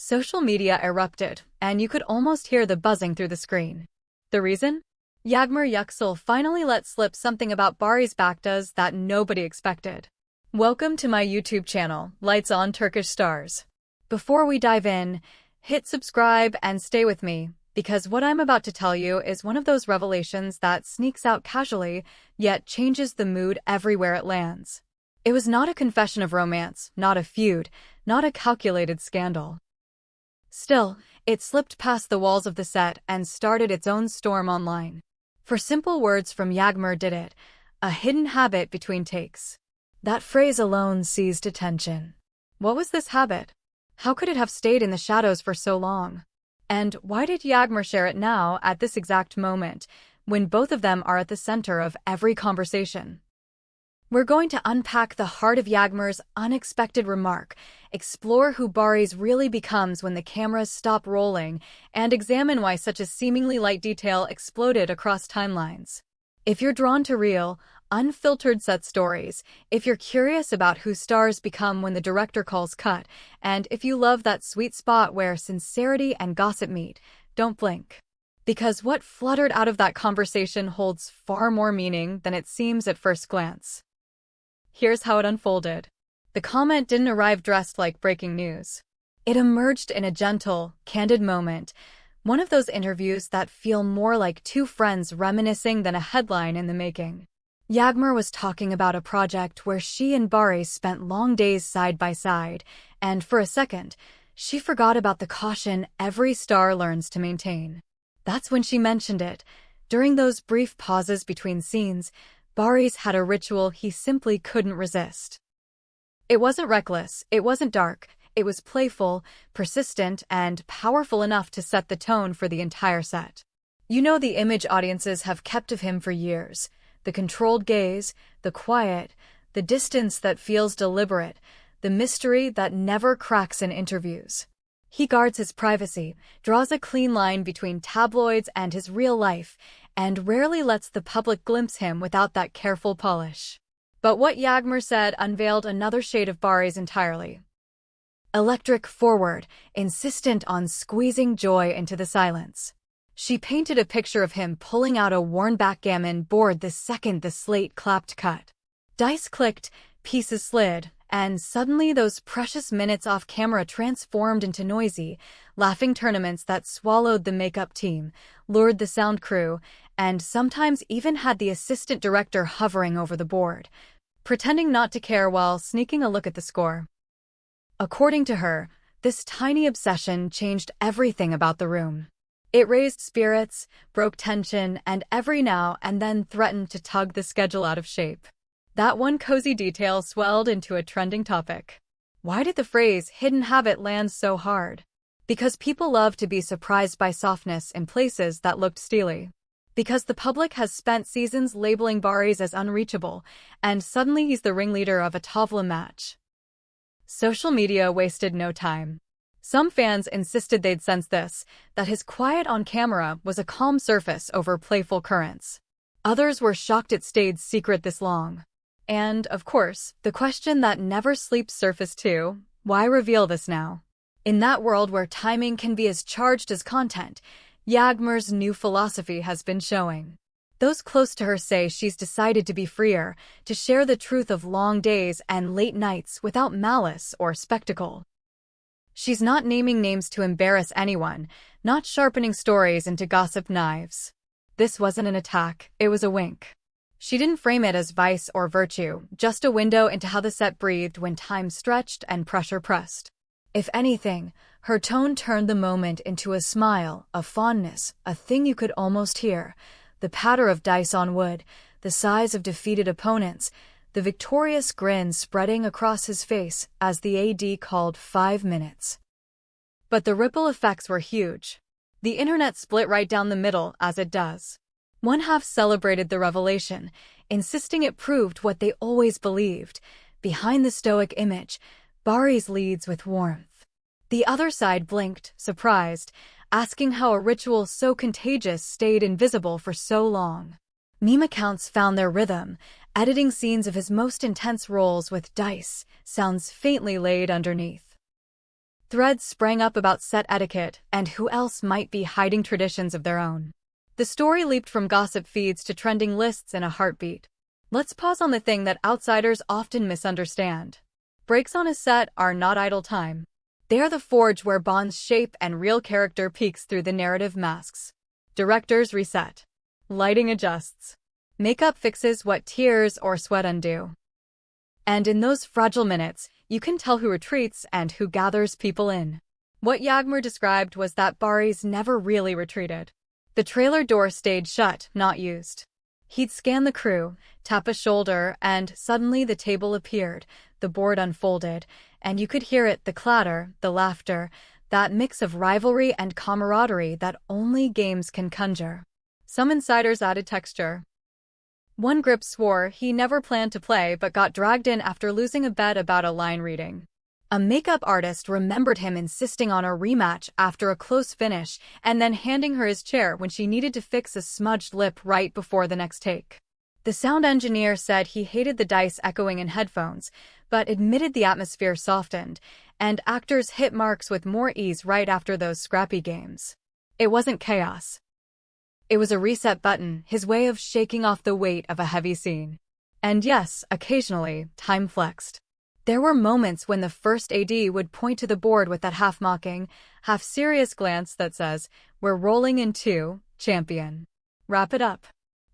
Social media erupted, and you could almost hear the buzzing through the screen. The reason? Yüksel finally let slip something about Barış Baktaş that nobody expected. Welcome to my YouTube channel, Lights on Turkish Stars. Before we dive in, hit subscribe and stay with me, because what I'm about to tell you is one of those revelations that sneaks out casually, yet changes the mood everywhere it lands. It was not a confession of romance, not a feud, not a calculated scandal. Still, it slipped past the walls of the set and started its own storm online. For simple words from Yağmur did it, a hidden habit between takes. That phrase alone seized attention. What was this habit? How could it have stayed in the shadows for so long? And why did Yağmur share it now, at this exact moment, when both of them are at the center of every conversation? We're going to unpack the heart of Yağmur's unexpected remark, explore who Barış really becomes when the cameras stop rolling, and examine why such a seemingly light detail exploded across timelines. If you're drawn to real, unfiltered set stories, if you're curious about who stars become when the director calls cut, and if you love that sweet spot where sincerity and gossip meet, don't blink. Because what fluttered out of that conversation holds far more meaning than it seems at first glance. Here's how it unfolded. The comment didn't arrive dressed like breaking news. It emerged in a gentle, candid moment, one of those interviews that feel more like two friends reminiscing than a headline in the making. Yağmur was talking about a project where she and Barış spent long days side by side, and for a second, she forgot about the caution every star learns to maintain. That's when she mentioned it. During those brief pauses between scenes, Barış had a ritual he simply couldn't resist. It wasn't reckless, it wasn't dark, it was playful, persistent, and powerful enough to set the tone for the entire set. You know the image audiences have kept of him for years. The controlled gaze, the quiet, the distance that feels deliberate, the mystery that never cracks in interviews. He guards his privacy, draws a clean line between tabloids and his real life, and rarely lets the public glimpse him without that careful polish. But what Yağmur said unveiled another shade of Barış entirely. Electric forward, insistent on squeezing joy into the silence. She painted a picture of him pulling out a worn backgammon board the second the slate clapped cut. Dice clicked, pieces slid, and suddenly those precious minutes off camera transformed into noisy, laughing tournaments that swallowed the makeup team, lured the sound crew, and sometimes even had the assistant director hovering over the board, pretending not to care while sneaking a look at the score. According to her, this tiny obsession changed everything about the room. It raised spirits, broke tension, and every now and then threatened to tug the schedule out of shape. That one cozy detail swelled into a trending topic. Why did the phrase hidden habit land so hard? Because people love to be surprised by softness in places that looked steely. Because the public has spent seasons labeling Barış as unreachable, and suddenly he's the ringleader of a tavla match. Social media wasted no time. Some fans insisted they'd sense this, that his quiet on camera was a calm surface over playful currents. Others were shocked it stayed secret this long. And, of course, the question that never sleeps surfaced too: why reveal this now? In that world where timing can be as charged as content, Yağmur's new philosophy has been showing. Those close to her say she's decided to be freer, to share the truth of long days and late nights without malice or spectacle. She's not naming names to embarrass anyone, not sharpening stories into gossip knives. This wasn't an attack, it was a wink. She didn't frame it as vice or virtue, just a window into how the set breathed when time stretched and pressure pressed. If anything, her tone turned the moment into a smile, a fondness, a thing you could almost hear. The patter of dice on wood, the sighs of defeated opponents, the victorious grin spreading across his face as the AD called 5 minutes. But the ripple effects were huge. The internet split right down the middle, as it does. One half celebrated the revelation, insisting it proved what they always believed. Behind the stoic image, Barış leads with warmth. The other side blinked, surprised, asking how a ritual so contagious stayed invisible for so long. Meme accounts found their rhythm, editing scenes of his most intense roles with dice, sounds faintly laid underneath. Threads sprang up about set etiquette and who else might be hiding traditions of their own. The story leaped from gossip feeds to trending lists in a heartbeat. Let's pause on the thing that outsiders often misunderstand. Breaks on a set are not idle time. They are the forge where bonds shape and real character peeks through the narrative masks. Directors reset. Lighting adjusts. Makeup fixes what tears or sweat undo. And in those fragile minutes, you can tell who retreats and who gathers people in. What Yağmur described was that Barış never really retreated. The trailer door stayed shut, not used. He'd scan the crew, tap a shoulder, and suddenly the table appeared, the board unfolded, and you could hear it, the clatter, the laughter, that mix of rivalry and camaraderie that only games can conjure. Some insiders added texture. One grip swore he never planned to play but got dragged in after losing a bet about a line reading. A makeup artist remembered him insisting on a rematch after a close finish and then handing her his chair when she needed to fix a smudged lip right before the next take. The sound engineer said he hated the dice echoing in headphones, but admitted the atmosphere softened, and actors hit marks with more ease right after those scrappy games. It wasn't chaos. It was a reset button, his way of shaking off the weight of a heavy scene. And yes, occasionally, time flexed. There were moments when the first AD would point to the board with that half-mocking, half-serious glance that says, "We're rolling in 2, champion. Wrap it up."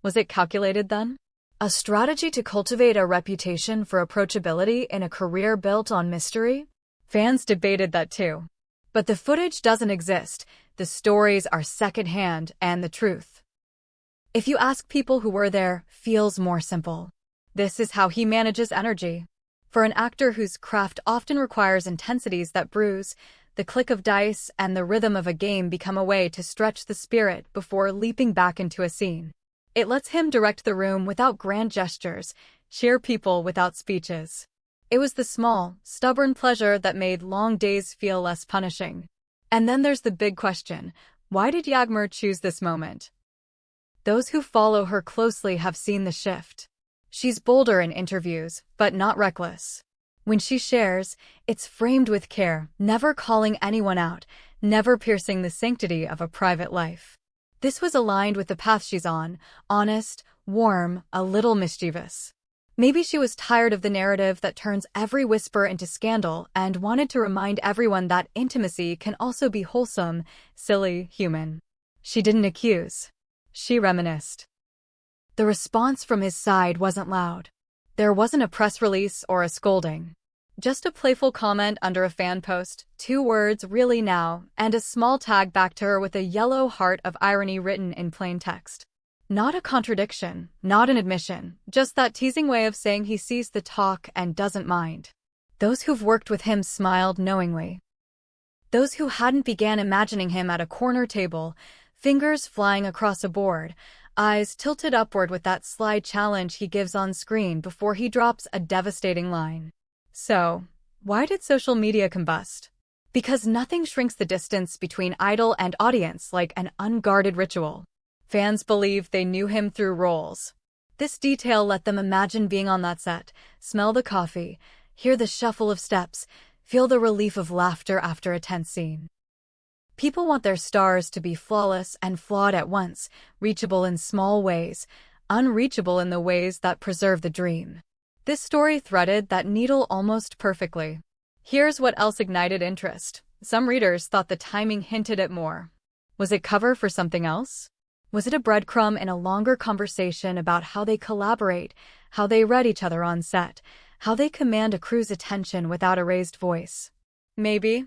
Was it calculated then? A strategy to cultivate a reputation for approachability in a career built on mystery? Fans debated that too. But the footage doesn't exist. The stories are secondhand, and the truth, if you ask people who were there, feels more simple. This is how he manages energy. For an actor whose craft often requires intensities that bruise, the click of dice and the rhythm of a game become a way to stretch the spirit before leaping back into a scene. It lets him direct the room without grand gestures, cheer people without speeches. It was the small, stubborn pleasure that made long days feel less punishing. And then there's the big question, why did Yağmur choose this moment? Those who follow her closely have seen the shift. She's bolder in interviews, but not reckless. When she shares, it's framed with care, never calling anyone out, never piercing the sanctity of a private life. This was aligned with the path she's on, honest, warm, a little mischievous. Maybe she was tired of the narrative that turns every whisper into scandal and wanted to remind everyone that intimacy can also be wholesome, silly, human. She didn't accuse. She reminisced. The response from his side wasn't loud. There wasn't a press release or a scolding. Just a playful comment under a fan post, 2 words, "really now," and a small tag back to her with a yellow heart of irony written in plain text. Not a contradiction, not an admission, just that teasing way of saying he sees the talk and doesn't mind. Those who've worked with him smiled knowingly. Those who hadn't began imagining him at a corner table, fingers flying across a board, eyes tilted upward with that sly challenge he gives on screen before he drops a devastating line. So, why did social media combust? Because nothing shrinks the distance between idol and audience like an unguarded ritual. Fans believed they knew him through roles. This detail let them imagine being on that set, smell the coffee, hear the shuffle of steps, feel the relief of laughter after a tense scene. People want their stars to be flawless and flawed at once, reachable in small ways, unreachable in the ways that preserve the dream. This story threaded that needle almost perfectly. Here's what else ignited interest. Some readers thought the timing hinted at more. Was it cover for something else? Was it a breadcrumb in a longer conversation about how they collaborate, how they read each other on set, how they command a crew's attention without a raised voice? Maybe.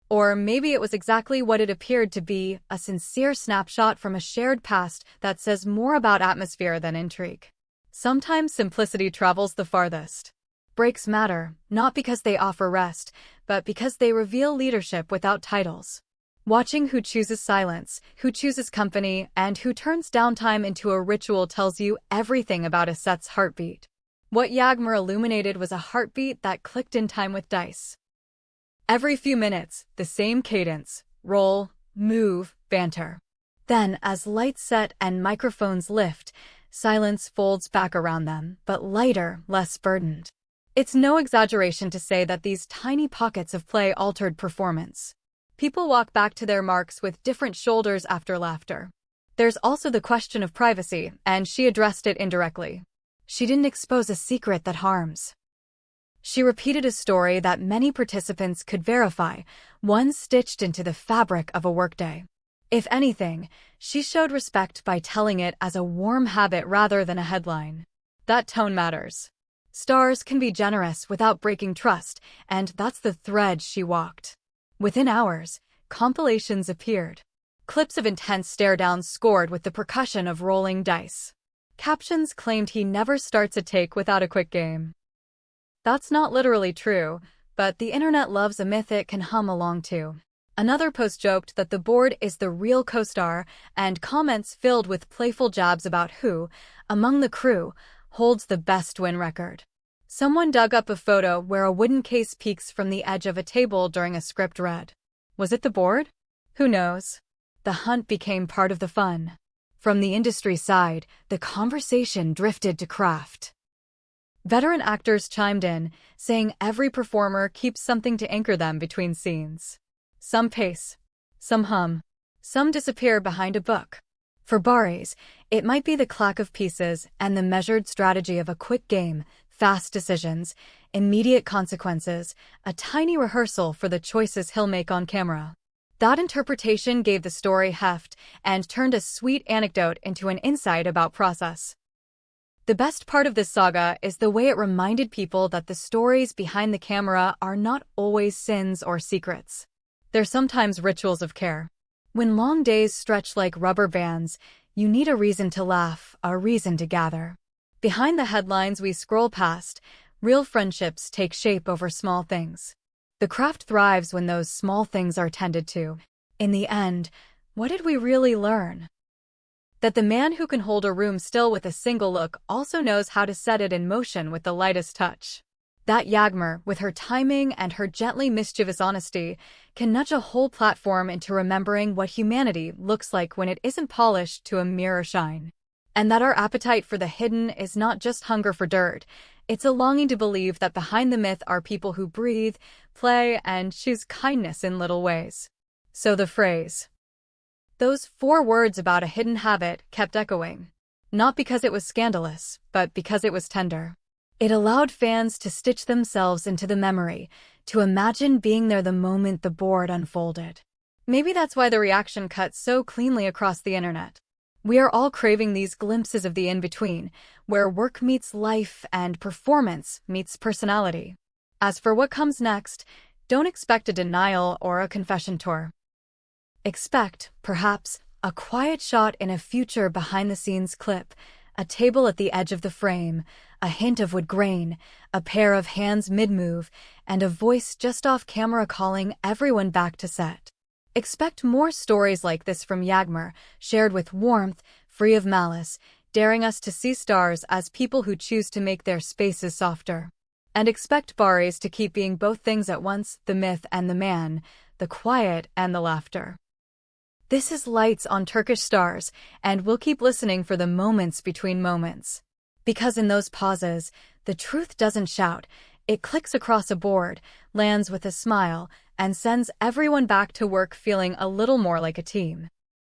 Or maybe it was exactly what it appeared to be, a sincere snapshot from a shared past that says more about atmosphere than intrigue. Sometimes simplicity travels the farthest. Breaks matter, not because they offer rest, but because they reveal leadership without titles. Watching who chooses silence, who chooses company, and who turns downtime into a ritual tells you everything about a set's heartbeat. What Yağmur illuminated was a heartbeat that clicked in time with dice. Every few minutes, the same cadence, roll, move, banter. Then, as lights set and microphones lift, silence folds back around them, but lighter, less burdened. It's no exaggeration to say that these tiny pockets of play altered performance. People walk back to their marks with different shoulders after laughter. There's also the question of privacy, and she addressed it indirectly. She didn't expose a secret that harms. She repeated a story that many participants could verify, one stitched into the fabric of a workday. If anything, she showed respect by telling it as a warm habit rather than a headline. That tone matters. Stars can be generous without breaking trust, and that's the thread she walked. Within hours, compilations appeared. Clips of intense stare-downs scored with the percussion of rolling dice. Captions claimed he never starts a take without a quick game. That's not literally true, but the internet loves a myth it can hum along to. Another post joked that the board is the real co-star, and comments filled with playful jabs about who, among the crew, holds the best win record. Someone dug up a photo where a wooden case peeks from the edge of a table during a script read. Was it the board? Who knows? The hunt became part of the fun. From the industry side, the conversation drifted to craft. Veteran actors chimed in, saying every performer keeps something to anchor them between scenes. Some pace, some hum, some disappear behind a book. For Barış, it might be the clack of pieces and the measured strategy of a quick game, fast decisions, immediate consequences, a tiny rehearsal for the choices he'll make on camera. That interpretation gave the story heft and turned a sweet anecdote into an insight about process. The best part of this saga is the way it reminded people that the stories behind the camera are not always sins or secrets. They're sometimes rituals of care. When long days stretch like rubber bands, you need a reason to laugh, a reason to gather. Behind the headlines we scroll past, real friendships take shape over small things. The craft thrives when those small things are tended to. In the end, what did we really learn? That the man who can hold a room still with a single look also knows how to set it in motion with the lightest touch. That Yağmur, with her timing and her gently mischievous honesty, can nudge a whole platform into remembering what humanity looks like when it isn't polished to a mirror shine. And that our appetite for the hidden is not just hunger for dirt, it's a longing to believe that behind the myth are people who breathe, play, and choose kindness in little ways. So the phrase, those 4 words about a hidden habit, kept echoing. Not because it was scandalous, but because it was tender. It allowed fans to stitch themselves into the memory, to imagine being there the moment the board unfolded. Maybe that's why the reaction cut so cleanly across the internet. We are all craving these glimpses of the in-between, where work meets life and performance meets personality. As for what comes next, don't expect a denial or a confession tour. Expect, perhaps, a quiet shot in a future behind-the-scenes clip, a table at the edge of the frame, a hint of wood grain, a pair of hands mid-move, and a voice just off camera calling everyone back to set. Expect more stories like this from Yağmur, shared with warmth, free of malice, daring us to see stars as people who choose to make their spaces softer. And expect Barış to keep being both things at once, the myth and the man, the quiet and the laughter. This is Lights on Turkish Stars, and we'll keep listening for the moments between moments. Because in those pauses, the truth doesn't shout, it clicks across a board, lands with a smile, and sends everyone back to work feeling a little more like a team.